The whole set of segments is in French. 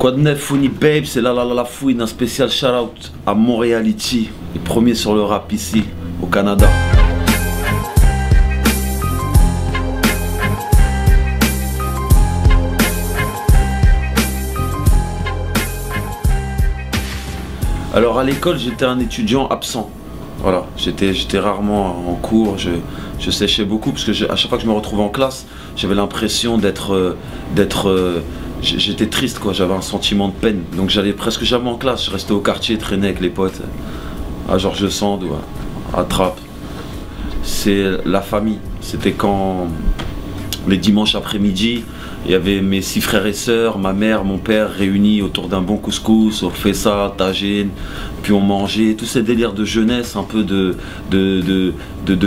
Quoi de neuf, Funny Babe, c'est la fouine, un spécial shout-out à Montreality, les premiers sur le rap ici, au Canada. Alors à l'école, j'étais un étudiant absent. Voilà, j'étais rarement en cours, je séchais beaucoup parce que à chaque fois que je me retrouvais en classe, j'avais l'impression j'étais triste quoi, j'avais un sentiment de peine. Donc j'allais presque jamais en classe, je restais au quartier, traînais avec les potes, à Georges Sand ou à Trappes. C'est la famille, c'était quand les dimanches après-midi, il y avait mes 6 frères et sœurs, ma mère, mon père réunis autour d'un bon couscous, on fait ça, tagine, puis on mangeait, tous ces délires de jeunesse, un peu de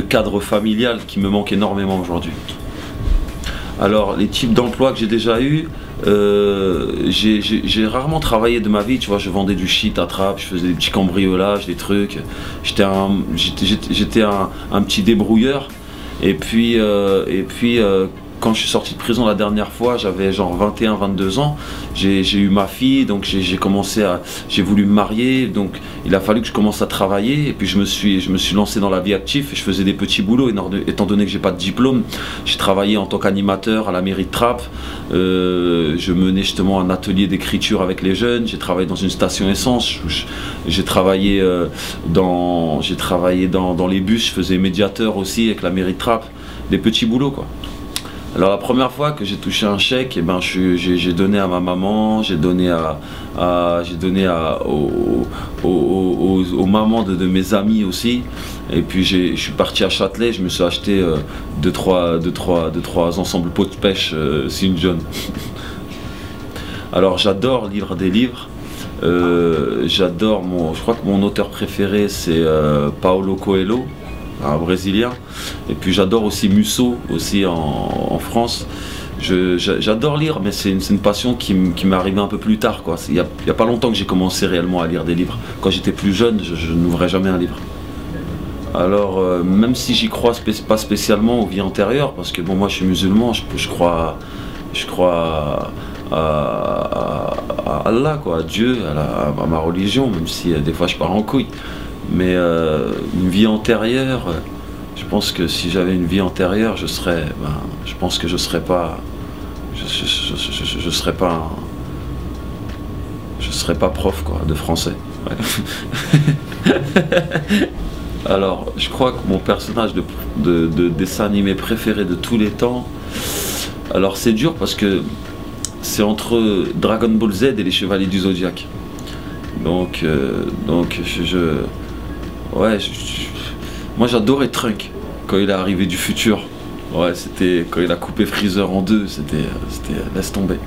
cadre familial qui me manque énormément aujourd'hui. Alors les types d'emplois que j'ai déjà eu, j'ai rarement travaillé de ma vie, tu vois, je vendais du shit à Trappes, je faisais des petits cambriolages, des trucs, j'étais un petit débrouilleur, et puis quand je suis sorti de prison la dernière fois, j'avais genre 21-22 ans, j'ai eu ma fille, donc j'ai voulu me marier, donc il a fallu que je commence à travailler, et puis je me suis lancé dans la vie active, et je faisais des petits boulots, étant donné que j'ai pas de diplôme. J'ai travaillé en tant qu'animateur à la mairie de Trappes, je menais justement un atelier d'écriture avec les jeunes, j'ai travaillé dans une station essence, j'ai travaillé dans les bus, je faisais médiateur aussi avec la mairie de Trappes, des petits boulots quoi. Alors la première fois que j'ai touché un chèque, eh ben, j'ai donné à ma maman, j'ai donné aux mamans de mes amis aussi. Et puis je suis parti à Châtelet, je me suis acheté 2-3 ensembles pots de pêche St. John. Alors j'adore lire des livres. Je crois que mon auteur préféré c'est Paulo Coelho, un Brésilien, et puis j'adore aussi Musso aussi en France. J'adore lire, mais c'est une passion qui m'est arrivée un peu plus tard quoi. Il y a pas longtemps que j'ai commencé réellement à lire des livres. Quand j'étais plus jeune, je n'ouvrais jamais un livre. Alors même si j'y crois pas spécialement aux vies antérieures, parce que bon, moi je suis musulman, je crois à Allah quoi, à Dieu, à ma religion, même si des fois je pars en couille. Mais une vie antérieure, je pense que si j'avais une vie antérieure, je pense que je serais pas prof quoi, de français. Ouais. Alors, je crois que mon personnage de dessin animé préféré de tous les temps, alors c'est dur parce que c'est entre Dragon Ball Z et les Chevaliers du Zodiaque. Donc moi j'adorais Trunk quand il est arrivé du futur. Ouais, c'était quand il a coupé Freezer en deux, c'était laisse tomber.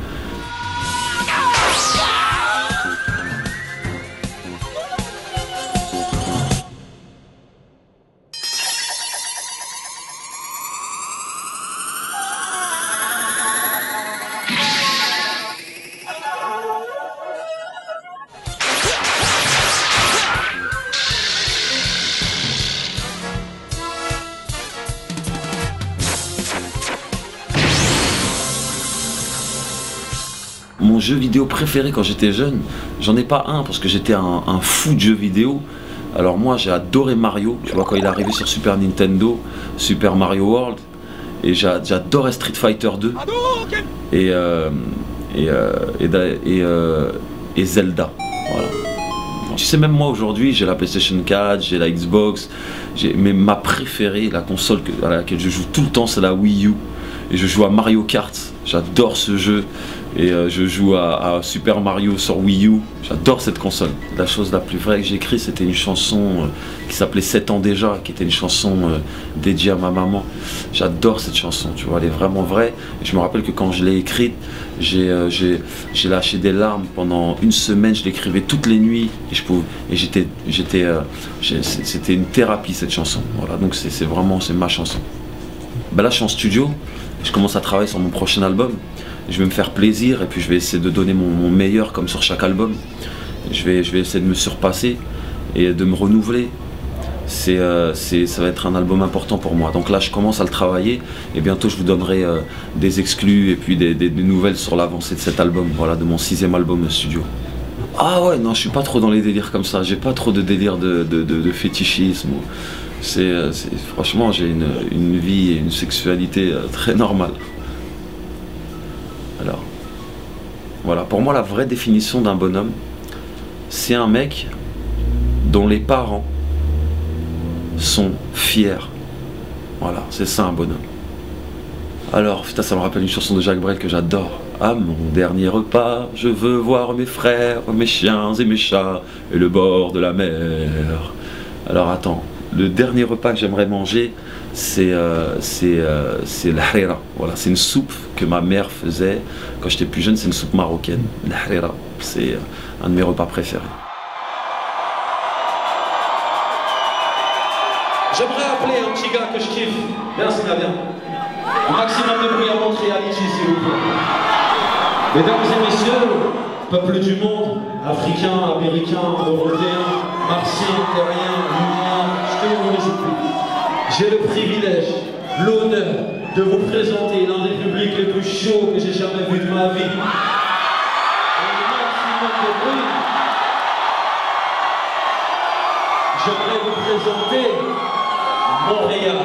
Mon jeu vidéo préféré quand j'étais jeune, j'en ai pas un parce que j'étais un fou de jeux vidéo. Alors moi j'ai adoré Mario, tu vois, quand il est arrivé sur Super Nintendo, Super Mario World, et j'adorais Street Fighter 2 et Zelda. Voilà. Tu sais, même moi aujourd'hui j'ai la PlayStation 4, j'ai la Xbox, mais ma préférée, la console à laquelle je joue tout le temps, c'est la Wii U. Et je joue à Mario Kart, j'adore ce jeu. Et je joue à Super Mario sur Wii U, j'adore cette console. La chose la plus vraie que j'ai écrite, c'était une chanson qui s'appelait 7 ans déjà, qui était une chanson dédiée à ma maman. J'adore cette chanson, tu vois, elle est vraiment vraie. Et je me rappelle que quand je l'ai écrite, j'ai lâché des larmes pendant une semaine, je l'écrivais toutes les nuits. Et c'était une thérapie cette chanson. Voilà, donc c'est ma chanson. Ben là je suis en studio, je commence à travailler sur mon prochain album. Je vais me faire plaisir et puis je vais essayer de donner mon meilleur comme sur chaque album. Je vais essayer de me surpasser et de me renouveler. ça va être un album important pour moi. Donc là, je commence à le travailler et bientôt, je vous donnerai des exclus et puis des nouvelles sur l'avancée de cet album, voilà, de mon 6e album studio. Ah ouais, non, je suis pas trop dans les délires comme ça. J'ai pas trop de délire de fétichisme. Franchement, j'ai une vie et une sexualité très normale. Alors, voilà, pour moi, la vraie définition d'un bonhomme, c'est un mec dont les parents sont fiers. Voilà, c'est ça un bonhomme. Alors, putain, ça me rappelle une chanson de Jacques Brel que j'adore. À mon dernier repas, je veux voir mes frères, mes chiens et mes chats, et le bord de la mer. Alors attends, le dernier repas que j'aimerais manger, c'est l'harira. Voilà, c'est une soupe que ma mère faisait quand j'étais plus jeune, c'est une soupe marocaine. L'harira, c'est un de mes repas préférés. J'aimerais appeler un petit gars que je kiffe. Merci Nabien. Un maximum de bruit à Montréal ici, s'il vous plaît. Mesdames et messieurs, peuple du monde, africains, américains, européens, martiens, terriens, lumiens, je te vous les prie. J'ai le privilège, l'honneur de vous présenter l'un des publics les plus chauds que j'ai jamais vu de ma vie. Un maximum de bruit. J'aimerais vous présenter Montréal.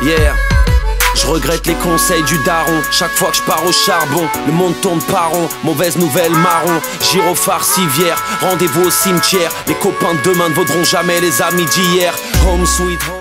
Yeah, je regrette les conseils du daron. Chaque fois que je pars au charbon, le monde tourne pas rond. Mauvaise nouvelle marron, gyrophare civière. Rendez-vous au cimetière. Les copains de demain ne vaudront jamais les amis d'hier. Home sweet home.